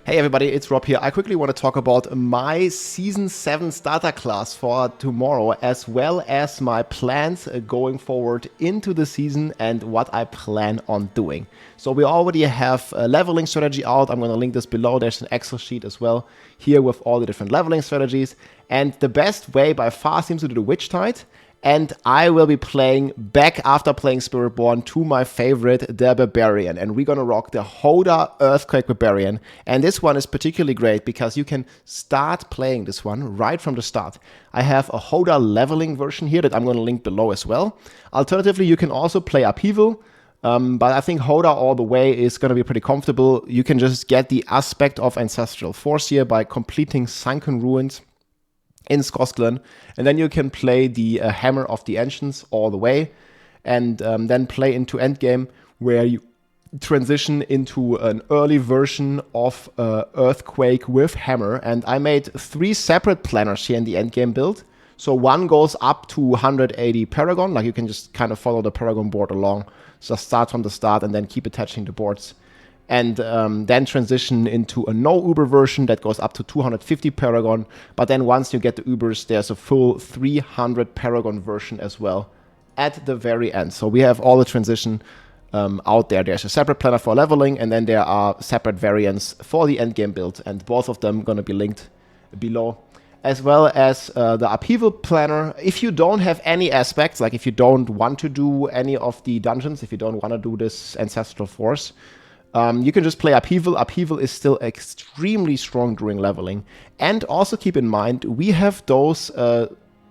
Hey everybody, it's Rob here. I quickly want to talk about my Season 7 starter class for tomorrow, as well as my plans going forward into the season and what I plan on doing. So we already have a leveling strategy out. I'm going to link this below. There's an Excel sheet as well here with all the different leveling strategies. And the best way by far seems to do the Witch Tide. And I will be playing back after playing Spiritborn to my favorite, the Barbarian. And we're going to rock the Hoda Earthquake Barbarian. And this one is particularly great because you can start playing this one right from the start. I have a Hoda leveling version here that I'm going to link below as well. Alternatively, you can also play Upheaval. But I think Hoda all the way is going to be pretty comfortable. You can just get the aspect of Ancestral Force here by completing Sunken Ruins in Skoskelen, and then you can play the Hammer of the Ancients all the way, and then play into Endgame, where you transition into an early version of Earthquake with Hammer. And I made 3 separate planners here in the Endgame build. So one goes up to 180 Paragon, like you can just kind of follow the Paragon board along, so start from the start and then keep attaching the boards. And then transition into a no Uber version that goes up to 250 Paragon. But then once you get the Ubers, there's a full 300 Paragon version as well at the very end. So we have all the transition out there. There's a separate planner for leveling, and then there are separate variants for the endgame build, and both of them going to be linked below. As well as the Upheaval planner. If you don't have any aspects, like if you don't want to do any of the dungeons, if you don't want to do this Ancestral Force, you can just play Upheaval. Upheaval is still extremely strong during leveling. And also keep in mind, we have those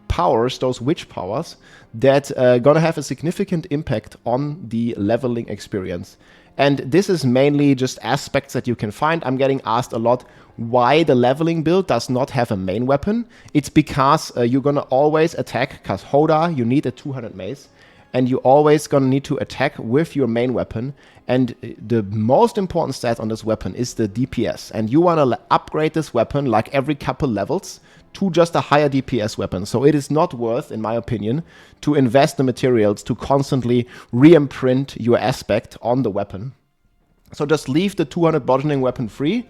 powers, those witch powers, that are gonna have a significant impact on the leveling experience. And this is mainly just aspects that you can find. I'm getting asked a lot why the leveling build does not have a main weapon. It's because you're gonna always attack, because Hoda, you need a 200 mace. And you're always going to need to attack with your main weapon. And the most important stat on this weapon is the DPS. And you want to upgrade this weapon like every couple levels to just a higher DPS weapon. So it is not worth, in my opinion, to invest the materials to constantly re-imprint your aspect on the weapon. So just leave the 200 bludgeoning weapon free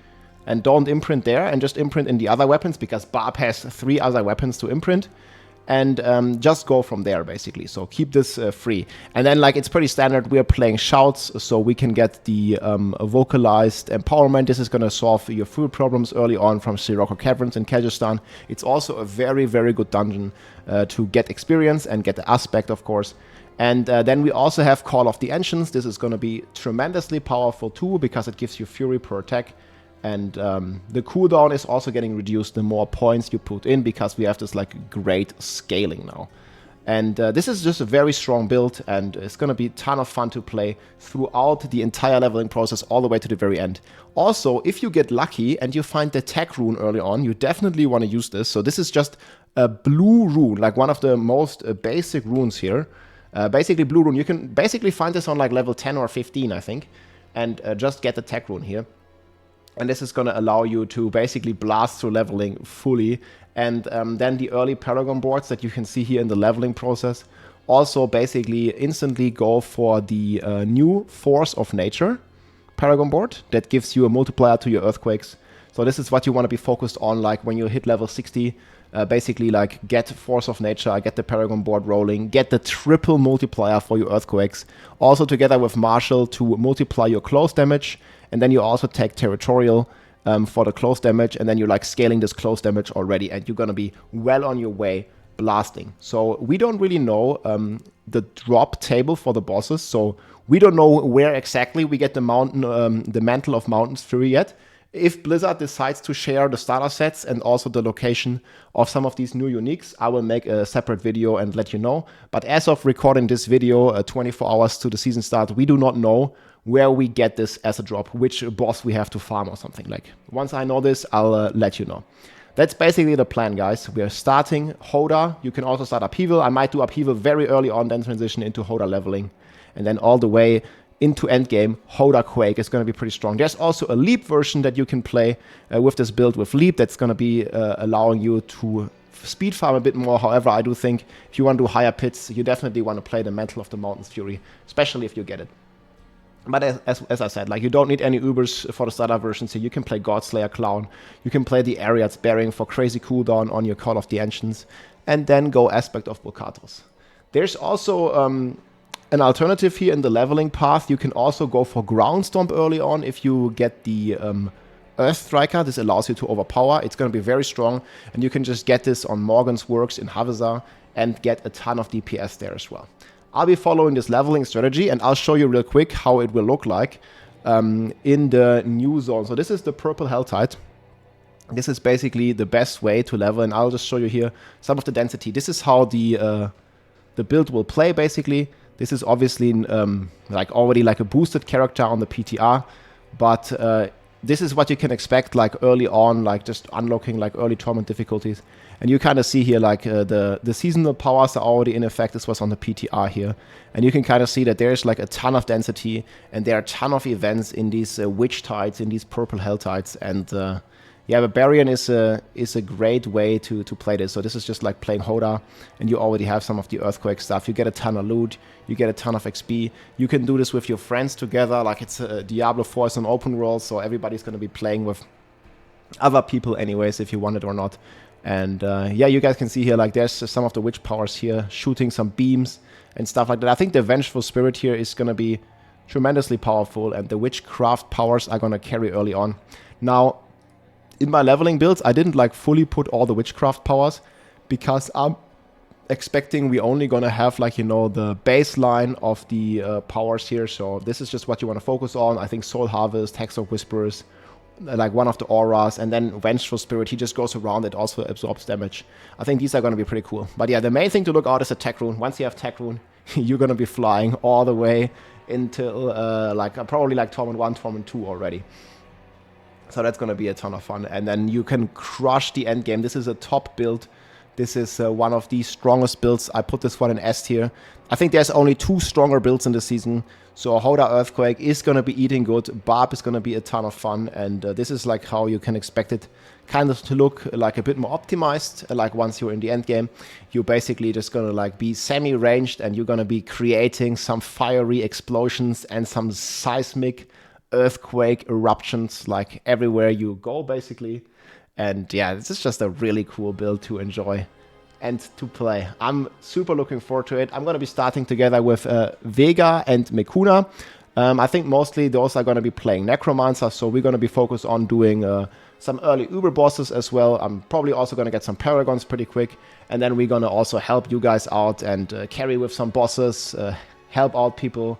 and don't imprint there, and just imprint in the other weapons, because Barb has 3 other weapons to imprint. And just go from there, basically. So keep this free. And then, like, it's pretty standard. We're playing Shouts, so we can get the vocalized empowerment. This is going to solve your food problems early on from Sirocco Caverns in Kyrgyzstan. It's also a very, very good dungeon to get experience and get the aspect, of course. And then we also have Call of the Ancients. This is going to be tremendously powerful too, because it gives you fury per attack. And the cooldown is also getting reduced the more points you put in, because we have this like great scaling now. And this is just a very strong build, and it's going to be a ton of fun to play throughout the entire leveling process all the way to the very end. Also, if you get lucky and you find the tech rune early on, you definitely want to use this. So this is just a blue rune, like one of the most basic runes here. Basically blue rune. You can basically find this on like level 10 or 15, I think, and just get the tech rune here. And this is going to allow you to basically blast through leveling fully. And then the early Paragon boards that you can see here in the leveling process also basically instantly go for the new Force of Nature Paragon board that gives you a multiplier to your Earthquakes. So this is what you want to be focused on, like when you hit level 60. Basically, like, get Force of Nature, get the Paragon board rolling, get the triple multiplier for your Earthquakes. Also together with Marshall to multiply your close damage. And then you also take Territorial for the close damage. And then you're like scaling this close damage already. And you're going to be well on your way blasting. So we don't really know the drop table for the bosses. So we don't know where exactly we get the Mantle of Mountain's Fury yet. If Blizzard decides to share the starter sets and also the location of some of these new uniques, I will make a separate video and let you know. But as of recording this video, 24 hours to the season start, we do not know where we get this as a drop, which boss we have to farm or something. Like, once I know this, I'll let you know. That's basically the plan, guys. We are starting Hoda. You can also start Upheaval. I might do Upheaval very early on, then transition into Hoda leveling. And then all the way into endgame, Hoda Quake is going to be pretty strong. There's also a Leap version that you can play with this build with Leap that's going to be allowing you to speed farm a bit more. However, I do think if you want to do higher pits, you definitely want to play the Mantle of the Mountain's Fury, especially if you get it. But as I said, like, you don't need any Ubers for the starter version, so you can play Godslayer Clown, you can play the Ariad's Bearing for crazy cooldown on your Call of the Ancients, and then go Aspect of Volkatos. There's also an alternative here in the leveling path. You can also go for Ground Stomp early on if you get the Earth Striker. This allows you to overpower. It's going to be very strong, and you can just get this on Morgan's Works in Havizar and get a ton of DPS there as well. I'll be following this leveling strategy, and I'll show you real quick how it will look like in the new zone. So this is the Purple Helltide. This is basically the best way to level, and I'll just show you here some of the density. This is how the build will play, basically. This is obviously like already like a boosted character on the PTR, but this is what you can expect like early on, like just unlocking like early torment difficulties. And you kind of see here like the seasonal powers are already in effect. This was on the PTR here. And you can kind of see that there's like a ton of density, and there are a ton of events in these Witch Tides, in these Purple Hell Tides. And yeah, Barbarian is a great way to play this. So this is just like playing Hoda, and you already have some of the Earthquake stuff. You get a ton of loot, you get a ton of XP. You can do this with your friends together, like it's Diablo 4 is an open world, so everybody's going to be playing with other people anyways, if you want it or not. And yeah, you guys can see here, like there's some of the witch powers here, shooting some beams and stuff like that. I think the Vengeful Spirit here is going to be tremendously powerful, and the witchcraft powers are going to carry early on. Now, in my leveling builds, I didn't like fully put all the witchcraft powers, because I'm expecting we're only gonna have like, you know, the baseline of the powers here. So this is just what you want to focus on. I think Soul Harvest, Hex of Whisperers, like one of the auras, and then Vengeful Spirit, he just goes around, it also absorbs damage. I think these are going to be pretty cool. But yeah, the main thing to look out is a Tech Rune. Once you have Tech Rune, you're going to be flying all the way until like probably like Torment 1, Torment 2 already. So that's going to be a ton of fun. And then you can crush the endgame. This is a top build. This is one of the strongest builds. I put this one in S tier. I think there's only 2 stronger builds in the season. So Hoda Earthquake is going to be eating good. Barb is going to be a ton of fun. And this is like how you can expect it kind of to look like a bit more optimized. Like once you're in the end game, you're basically just going to like be semi-ranged, and you're going to be creating some fiery explosions and some seismic earthquake eruptions like everywhere you go, basically. And yeah, this is just a really cool build to enjoy and to play. I'm super looking forward to it. I'm going to be starting together with Vega and Mekuna. I think mostly those are going to be playing Necromancer, so we're going to be focused on doing some early Uber bosses as well. I'm probably also going to get some Paragons pretty quick, and then we're going to also help you guys out and carry with some bosses, help out people,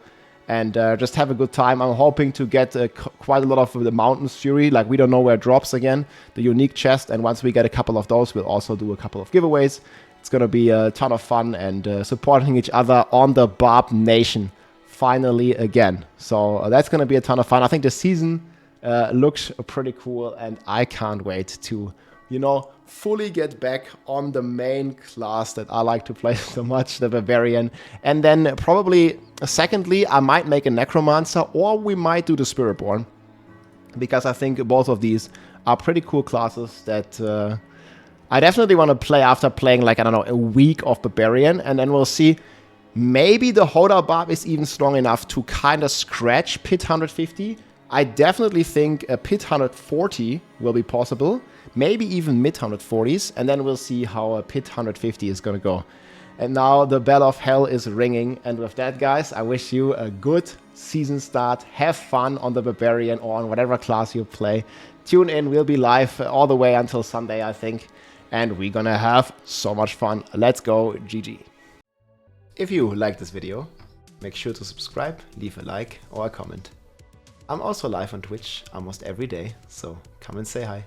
and just have a good time. I'm hoping to get quite a lot of the Mountain's Fury. Like, we don't know where it drops again, the unique chest, and once we get a couple of those, we'll also do a couple of giveaways. It's going to be a ton of fun, and supporting each other on the Barb Nation finally again. So that's going to be a ton of fun. I think the season looks pretty cool, and I can't wait to, you know, fully get back on the main class that I like to play so much, the Barbarian. And then probably, secondly, I might make a Necromancer, or we might do the Spiritborn, because I think both of these are pretty cool classes that I definitely want to play after playing, like, I don't know, a week of Barbarian, and then we'll see. Maybe the Hoda Barb is even strong enough to kind of scratch Pit 150. I definitely think a Pit 140 will be possible. Maybe even mid 140s, and then we'll see how a Pit 150 is going to go. And now the bell of hell is ringing, and with that, guys, I wish you a good season start. Have fun on the Barbarian or on whatever class you play. Tune in, we'll be live all the way until Sunday, I think, and we're gonna have so much fun. Let's go, GG. If you like this video, make sure to subscribe, leave a like or a comment. I'm also live on Twitch almost every day, so come and say hi.